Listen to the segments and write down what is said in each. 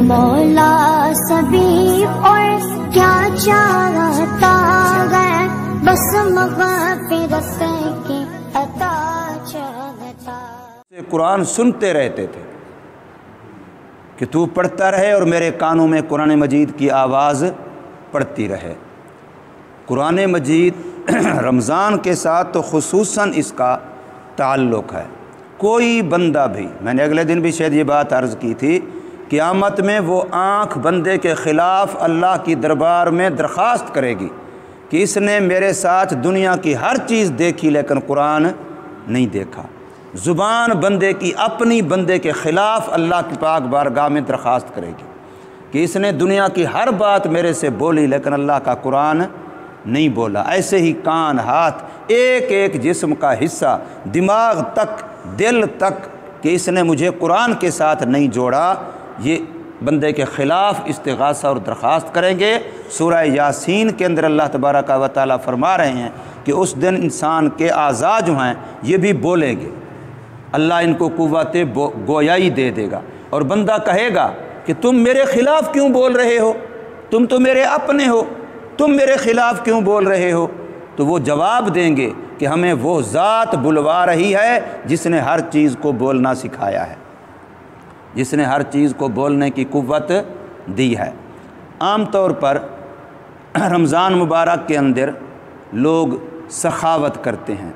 مولا سبھی اور کیا چاہتا ہے، بس مغفرت کی عطا چاہتا۔ قرآن سنتے رہتے تھے کہ تو پڑھتا رہے اور میرے کانوں میں قرآن مجید کی آواز پڑتی رہے۔ قرآن مجید رمضان کے ساتھ تو خصوصاً اس کا تعلق ہے۔ کوئی بندہ بھی، میں نے اگلے دن بھی شاید یہ بات عرض کی تھی، قیامت میں وہ آنکھ بندے کے خلاف اللہ کی دربار میں درخواست کرے گی کہ اس نے میرے ساتھ دنیا کی ہر چیز دیکھی لیکن قرآن نہیں دیکھا۔ زبان بندے کی اپنی بندے کے خلاف اللہ کی پاک بارگاہ میں درخواست کرے گی کہ اس نے دنیا کی ہر بات میرے سے بولی لیکن اللہ کا قرآن نہیں بولا۔ ایسے ہی کان، ہاتھ، ایک ایک جسم کا حصہ، دماغ تک، دل تک، کہ اس نے مجھے قرآن کے ساتھ نہیں جوڑا، یہ بندے کے خلاف استغاثہ اور درخواست کریں گے۔ سورہ یاسین کے اندر اللہ تبارک و تعالیٰ فرما رہے ہیں کہ اس دن انسان کے اعضاء جو ہیں یہ بھی بولیں گے، اللہ ان کو قوت گویائی دے دے گا، اور بندہ کہے گا کہ تم میرے خلاف کیوں بول رہے ہو، تم تو میرے اپنے ہو، تم میرے خلاف کیوں بول رہے ہو؟ تو وہ جواب دیں گے کہ ہمیں وہ ذات بلوا رہی ہے جس نے ہر چیز کو بولنا سکھایا ہے، جس نے ہر چیز کو بولنے کی قوت دی ہے۔ عام طور پر رمضان مبارک کے اندر لوگ سخاوت کرتے ہیں،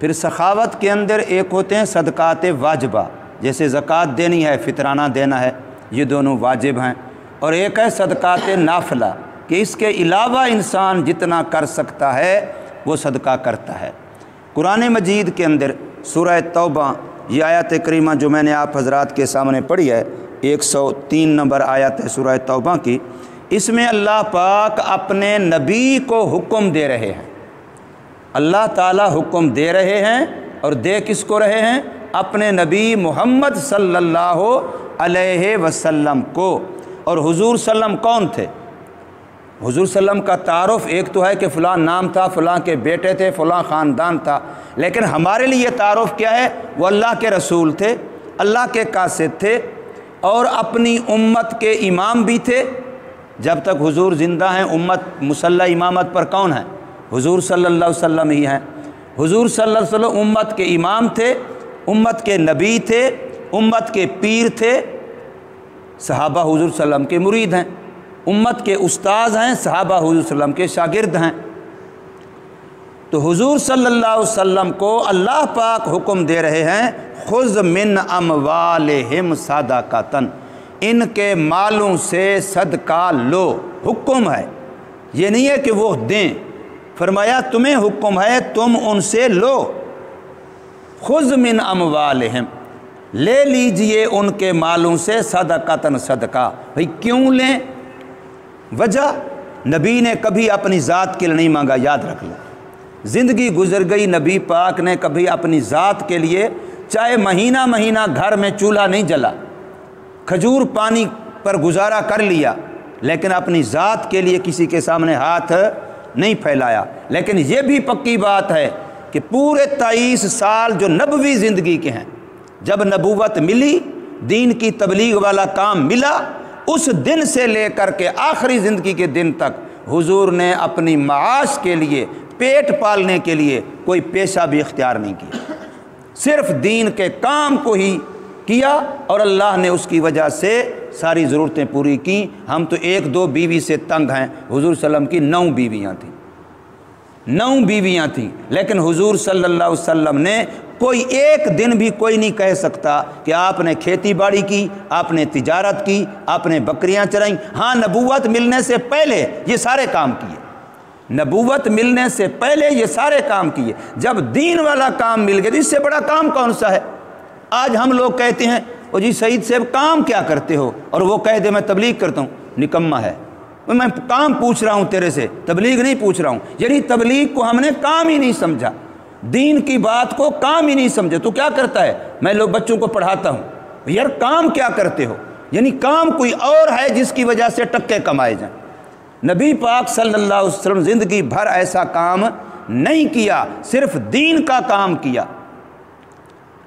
پھر سخاوت کے اندر ایک ہوتے ہیں صدقات واجبہ، جیسے زکوٰۃ دینی ہے، فطرانہ دینا ہے، یہ دونوں واجب ہیں، اور ایک ہے صدقات نافلہ کہ اس کے علاوہ انسان جتنا کر سکتا ہے وہ صدقہ کرتا ہے۔ قرآن مجید کے اندر سورہ توبہ، یہ آیت کریمہ جو میں نے آپ حضرات کے سامنے پڑھی ہے، 103 نمبر آیت ہے سورہ توبہ کی، اس میں اللہ پاک اپنے نبی کو حکم دے رہے ہیں۔ اللہ تعالیٰ حکم دے رہے ہیں، اور دے کس کو رہے ہیں؟ اپنے نبی محمد صلی اللہ علیہ وسلم کو۔ اور حضور صلی اللہ علیہ وسلم کون تھے؟ حضور صلی اللہ علیہ وسلم کا تعارف ایک تو ہے کہ فلاں نام تھا، فلاں کے بیٹے تھے، فلاں خاندان تھا، لیکن ہمارے لیے تعارف کیا ہے؟ وہ اللہ کے رسول تھے، اللہ کے قاصد تھے، اور اپنی امت کے امام بھی تھے۔ جب تک حضور زندہ ہیں امت مسلح امامت پر کون ہے؟ حضور صلی اللہ علیہ وسلم ہی ہیں۔ حضور صلی اللہ علیہ وسلم امت کے امام تھے، امت کے نبی تھے، امت کے پیر تھے، صحابہ حضور صلی اللہ علیہ وسلم کے مرید ہیں، امت کے استاذ ہیں، صحابہ حضور صلی اللہ علیہ وسلم کے شاگرد ہیں۔ تو حضور صلی اللہ علیہ وسلم کو اللہ پاک حکم دے رہے ہیں، خذ من اموالہم صدقۃ، ان کے مالوں سے صدقہ لو۔ حکم ہے، یہ نہیں ہے کہ وہ دیں، فرمایا تمہیں حکم ہے تم ان سے لو۔ خذ من اموالہم، لے لیجئے ان کے مالوں سے صدقۃ، صدقہ۔ بھئی کیوں لیں؟ وجہ، نبی نے کبھی اپنی ذات کے لیے نہیں مانگا، یاد رکھ لیں۔ زندگی گزر گئی، نبی پاک نے کبھی اپنی ذات کے لیے چاہے مہینہ مہینہ گھر میں چولہا نہیں جلا، کھجور پانی پر گزارا کر لیا، لیکن اپنی ذات کے لیے کسی کے سامنے ہاتھ نہیں پھیلایا۔ لیکن یہ بھی پکی بات ہے کہ پورے 23 سال جو نبوی زندگی کے ہیں، جب نبوت ملی، دین کی تبلیغ والا کام ملا، اس دن سے لے کر کے آخری زندگی کے دن تک حضور نے اپنی معاش کے لیے، پیٹ پالنے کے لیے کوئی پیشہ بھی اختیار نہیں کیا، صرف دین کے کام کو ہی کیا، اور اللہ نے اس کی وجہ سے ساری ضرورتیں پوری کیں۔ ہم تو 1-2 بیوی سے تنگ ہیں، حضور صلی اللہ علیہ وسلم کی 9 بیویاں تھیں، 9 بیویاں تھیں، لیکن حضور صلی اللہ علیہ وسلم نے کوئی ایک دن بھی کوئی نہیں کہہ سکتا کہ آپ نے کھیتی باڑی کی، آپ نے تجارت کی، آپ نے بکریاں چرائیں۔ ہاں، نبوت ملنے سے پہلے یہ سارے کام کیے، نبوت ملنے سے پہلے یہ سارے کام کیے۔ جب دین والا کام مل گیا تو اس سے بڑا کام کون سا ہے؟ آج ہم لوگ کہتے ہیں او جی سعید صاحب کام کیا کرتے ہو، اور وہ کہہ دے میں تبلیغ کرتا ہوں، نکمہ ہے۔ میں کام پوچھ رہا ہوں تیرے سے، تبلیغ نہیں پوچھ رہا ہوں۔ یعنی تبلیغ کو ہم نے کام ہی نہیں سمجھا، دین کی بات کو کام ہی نہیں سمجھا۔ تو کیا کرتا ہے؟ میں لوگ بچوں کو پڑھاتا ہوں، یار کام کیا کرتے ہو؟ یعنی کام کوئی اور ہے جس کی وجہ سے ٹکے کمائے جائیں۔ نبی پاک صلی اللہ علیہ وسلم زندگی بھر ایسا کام نہیں کیا، صرف دین کا کام کیا۔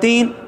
3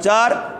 4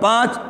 5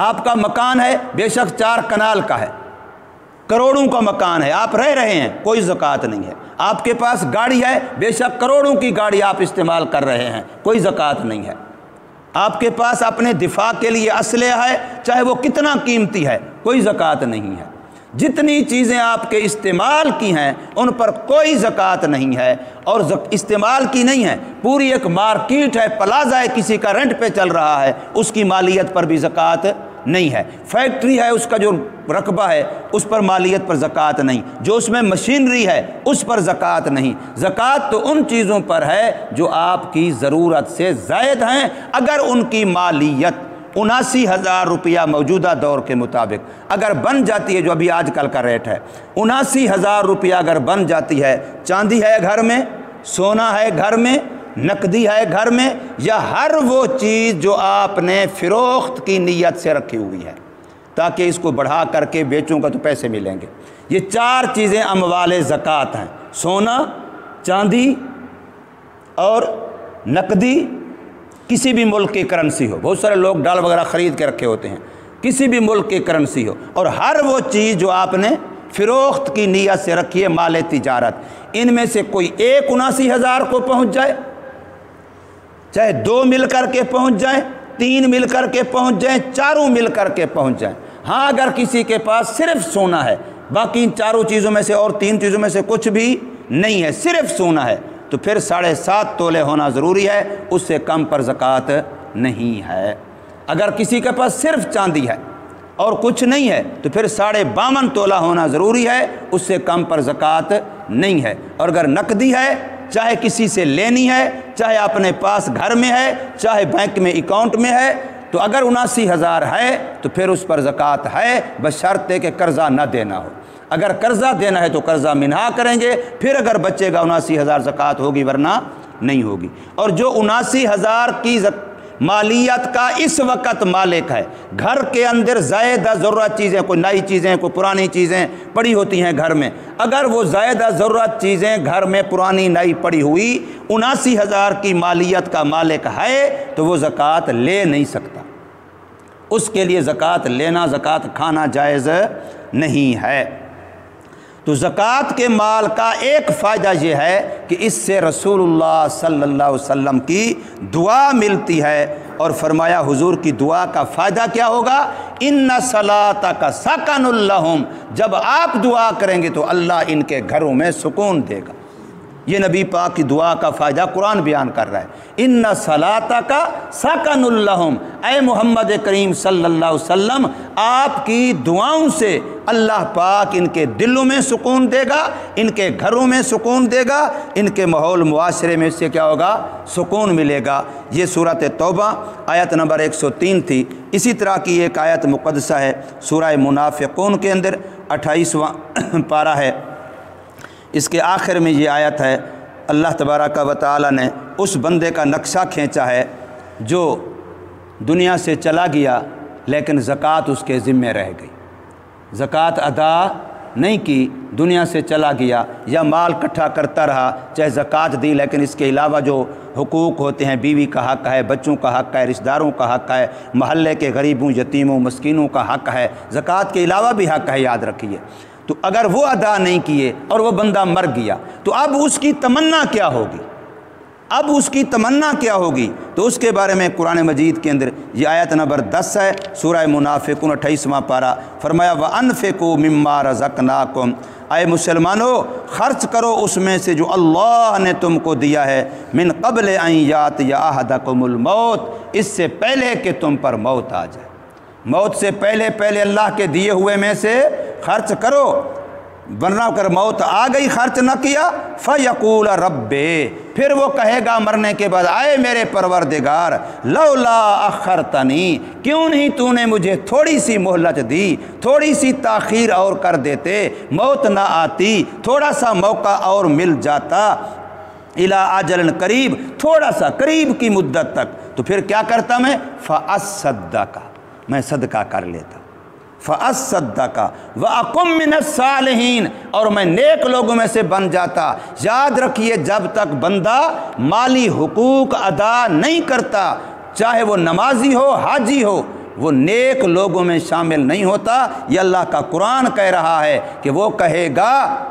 آپ کا مکان ہے بے شک 4 کنال کا ہے، کروڑوں کا مکان ہے، آپ رہ رہے ہیں، کوئی زکوٰۃ نہیں ہے۔ آپ کے پاس گاڑی ہے، بے شک کروڑوں کی گاڑی آپ استعمال کر رہے ہیں، کوئی زکوٰۃ نہیں ہے۔ آپ کے پاس اپنے دفاع کے لیے اسلحہ ہے، چاہے وہ کتنا قیمتی ہے، کوئی زکوٰۃ نہیں ہے۔ جتنی چیزیں آپ کے استعمال کی ہیں ان پر کوئی زکوٰۃ نہیں ہے، اور استعمال کی نہیں ہے، پوری ایک مارکیٹ ہے، پلازا ہے، کسی کا رینٹ پہ چل رہا ہے، اس کی مالیت پر بھی زکوٰۃ نہیں ہے۔ فیکٹری ہے، اس کا جو رقبہ ہے اس پر مالیت پر زکوٰۃ نہیں، جو اس میں مشینری ہے اس پر زکوٰۃ نہیں۔ زکوٰۃ تو ان چیزوں پر ہے جو آپ کی ضرورت سے زائد ہیں، اگر ان کی مالیت 79,000 روپیہ موجودہ دور کے مطابق اگر بن جاتی ہے، جو ابھی آج کل کا ریٹ ہے، 79,000 روپیہ اگر بن جاتی ہے، چاندی ہے گھر میں، سونا ہے گھر میں، نقدی ہے گھر میں، یا ہر وہ چیز جو آپ نے فروخت کی نیت سے رکھی ہوئی ہے تاکہ اس کو بڑھا کر کے بیچوں گا تو پیسے ملیں گے، یہ 4 چیزیں اموال زکوٰۃ ہیں: سونا، چاندی اور نقدی، کسی بھی ملک کی کرنسی ہو، بہت سارے لوگ ڈال وغیرہ خرید کے رکھے ہوتے ہیں، کسی بھی ملک کی کرنسی ہو، اور ہر وہ چیز جو آپ نے فروخت کی نیت سے رکھی ہے، مال تجارت، ان میں سے کوئی ایک 79,000 کو پہنچ جائے، چاہے 2 مل کر کے پہنچ جائیں، 3 مل کر کے پہنچ جائیں، 4 مل کر کے پہنچ جائیں۔ ہاں اگر کسی کے پاس صرف سونا ہے، باقی ان 4 چیزوں میں سے اور 3 چیزوں میں سے کچھ بھی نہیں ہے، صرف سونا ہے، تو پھر 7.5 تولے ہونا ضروری ہے، اس سے کم پر زکوٰۃ نہیں ہے۔ اگر کسی کے پاس صرف چاندی ہے اور کچھ نہیں ہے تو پھر 52.5 تولہ ہونا ضروری ہے، اس سے کم پر زکوٰۃ نہیں ہے۔ اور اگر نقدی ہے، چاہے کسی سے لینی ہے، چاہے اپنے پاس گھر میں ہے، چاہے بینک میں اکاؤنٹ میں ہے، تو اگر 79,000 ہے تو پھر اس پر زکوٰۃ ہے، بشرط کہ قرضہ نہ دینا ہو۔ اگر قرضہ دینا ہے تو قرضہ منہا کریں گے، پھر اگر بچے گا 79,000 زکوٰۃ ہوگی، ورنہ نہیں ہوگی۔ اور جو 79,000 کی مالیت کا اس وقت مالک ہے، گھر کے اندر زائدہ ضرورت چیزیں، کوئی نئی چیزیں، کوئی پرانی چیزیں پڑی ہوتی ہیں گھر میں، اگر وہ زائدہ ضرورت چیزیں گھر میں پرانی نئی پڑی ہوئی 79,000 کی مالیت کا مالک ہے تو وہ زکوٰۃ لے نہیں سکتا، اس کے لیے زکوٰۃ لینا، زکوٰۃ کھانا جائز نہیں ہے۔ تو زکوٰۃ کے مال کا ایک فائدہ یہ ہے کہ اس سے رسول اللہ صلی اللہ علیہ وسلم کی دعا ملتی ہے، اور فرمایا حضور کی دعا کا فائدہ کیا ہوگا؟ ان صلاتک سکن لہم، جب آپ دعا کریں گے تو اللہ ان کے گھروں میں سکون دے گا۔ یہ نبی پاک کی دعا کا فائدہ قرآن بیان کر رہا ہے، ان صلاتک سکن لہم، اے محمد کریم صلی اللہ علیہ وسلم، آپ کی دعاؤں سے اللہ پاک ان کے دلوں میں سکون دے گا، ان کے گھروں میں سکون دے گا، ان کے ماحول معاشرے میں اس سے کیا ہوگا؟ سکون ملے گا۔ یہ سورۃ توبہ آیت نمبر 103 تھی۔ اسی طرح کی ایک آیت مقدسہ ہے سورہ منافقون کے اندر 28واں پارہ ہے، اس کے آخر میں یہ آیت ہے، اللہ تبارک و تعالی نے اس بندے کا نقشہ کھینچا ہے جو دنیا سے چلا گیا لیکن زکوٰۃ اس کے ذمے رہ گئی، زکوٰۃ ادا نہیں کی، دنیا سے چلا گیا، یا مال اکٹھا کرتا رہا، چاہے زکوٰۃ دی لیکن اس کے علاوہ جو حقوق ہوتے ہیں، بیوی کا حق ہے، بچوں کا حق ہے، رشتہ داروں کا حق ہے، محلے کے غریبوں، یتیموں، مسکینوں کا حق ہے، زکوٰۃ کے علاوہ بھی حق ہے، یاد رکھیے۔ تو اگر وہ ادا نہیں کیے اور وہ بندہ مر گیا تو اب اس کی تمنا کیا ہوگی؟ اب اس کی تمنا کیا ہوگی؟ تو اس کے بارے میں قرآن مجید کے اندر یہ آیت نمبر 10 ہے، سورہ منافقون 28واں پارہ، فرمایا وَأَنفِقُوا مِمَّا رَزَقْنَاكُمْ، اے مسلمانوں خرچ کرو اس میں سے جو اللہ نے تم کو دیا ہے، من قبل ان یاتیہ احدکم الموت، اس سے پہلے کہ تم پر موت آ جائے، موت سے پہلے پہلے اللہ کے دیے ہوئے میں سے خرچ کرو، ورنہ اگر موت آ گئی خرچ نہ کیا، فیقول ربے، پھر وہ کہے گا مرنے کے بعد، اے میرے پروردگار، لولا اخرتنی، کیوں نہیں تو نے مجھے تھوڑی سی مہلت دی، تھوڑی سی تاخیر اور کر دیتے، موت نہ آتی، تھوڑا سا موقع اور مل جاتا، الی اجل قریب، تھوڑا سا قریب کی مدت تک، تو پھر کیا کرتا میں؟ فاصدق، میں صدقہ کر لیتا، فاصدق واکم من الصالحین، اور میں نیک لوگوں میں سے بن جاتا۔ یاد رکھیے جب تک بندہ مالی حقوق ادا نہیں کرتا، چاہے وہ نمازی ہو، حاجی ہو، وہ نیک لوگوں میں شامل نہیں ہوتا۔ یہ اللہ کا قرآن کہہ رہا ہے کہ وہ کہے گا،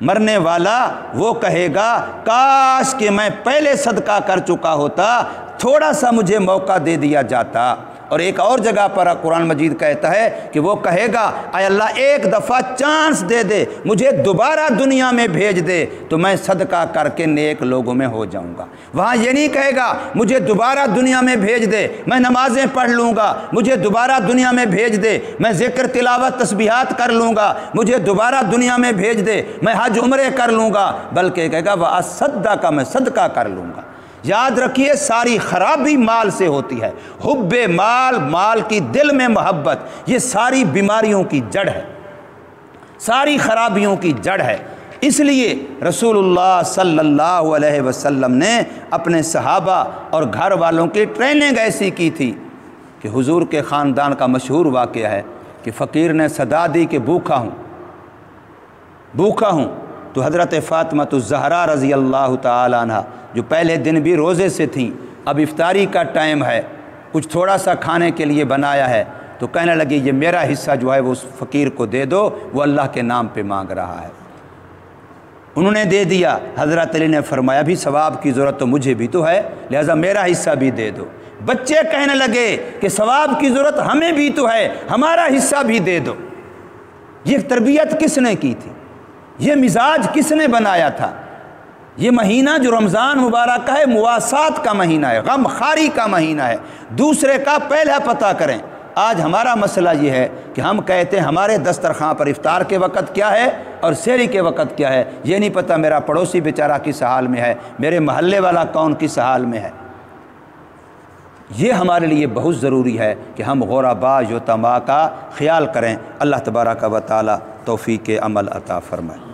مرنے والا وہ کہے گا کاش کہ میں پہلے صدقہ کر چکا ہوتا، تھوڑا سا مجھے موقع دے دیا جاتا۔ اور ایک اور جگہ پر قرآن مجید کہتا ہے کہ وہ کہے گا اے اللہ ایک دفعہ چانس دے دے، مجھے دوبارہ دنیا میں بھیج دے تو میں صدقہ کر کے نیک لوگوں میں ہو جاؤں گا۔ وہاں یہ نہیں کہے گا مجھے دوبارہ دنیا میں بھیج دے، میں نمازیں پڑھ لوں گا، مجھے دوبارہ دنیا میں بھیج دے، میں ذکر تلاوت تسبیحات کر لوں گا، مجھے دوبارہ دنیا میں بھیج دے، میں حج عمرے کر لوں گا، بلکہ کہے گا وَأَصَّدَّقَ، میں صدقہ کر لوں گا۔ یاد رکھیے ساری خرابی مال سے ہوتی ہے، حب مال، مال کی دل میں محبت، یہ ساری بیماریوں کی جڑ ہے، ساری خرابیوں کی جڑ ہے۔ اس لیے رسول اللہ صلی اللہ علیہ وسلم نے اپنے صحابہ اور گھر والوں کی ٹریننگ ایسی کی تھی کہ حضور کے خاندان کا مشہور واقعہ ہے کہ فقیر نے صدا دی کہ بھوکا ہوں، تو حضرت فاطمہ الزہرا رضی اللہ تعالی عنہ جو پہلے دن بھی روزے سے تھیں، اب افطاری کا ٹائم ہے، کچھ تھوڑا سا کھانے کے لیے بنایا ہے، تو کہنے لگی یہ میرا حصہ جو ہے وہ اس فقیر کو دے دو، وہ اللہ کے نام پہ مانگ رہا ہے۔ انہوں نے دے دیا۔ حضرت علی نے فرمایا بھی ثواب کی ضرورت تو مجھے بھی تو ہے، لہذا میرا حصہ بھی دے دو۔ بچے کہنے لگے کہ ثواب کی ضرورت ہمیں بھی تو ہے، ہمارا حصہ بھی دے دو۔ یہ تربیت کس نے کی تھی؟ یہ مزاج کس نے بنایا تھا؟ یہ مہینہ جو رمضان مبارک کا ہے مواسات کا مہینہ ہے، غم خاری کا مہینہ ہے، دوسرے کا پہلا پتہ کریں۔ آج ہمارا مسئلہ یہ ہے کہ ہم کہتے ہیں ہمارے دسترخوان پر افطار کے وقت کیا ہے اور سحری کے وقت کیا ہے، یہ نہیں پتہ میرا پڑوسی بیچارہ کس حال میں ہے، میرے محلے والا کون کس حال میں ہے۔ یہ ہمارے لیے بہت ضروری ہے کہ ہم غربا یتما کا خیال کریں۔ اللہ تبارک و تعالی توفیق عمل عطا فرمائے۔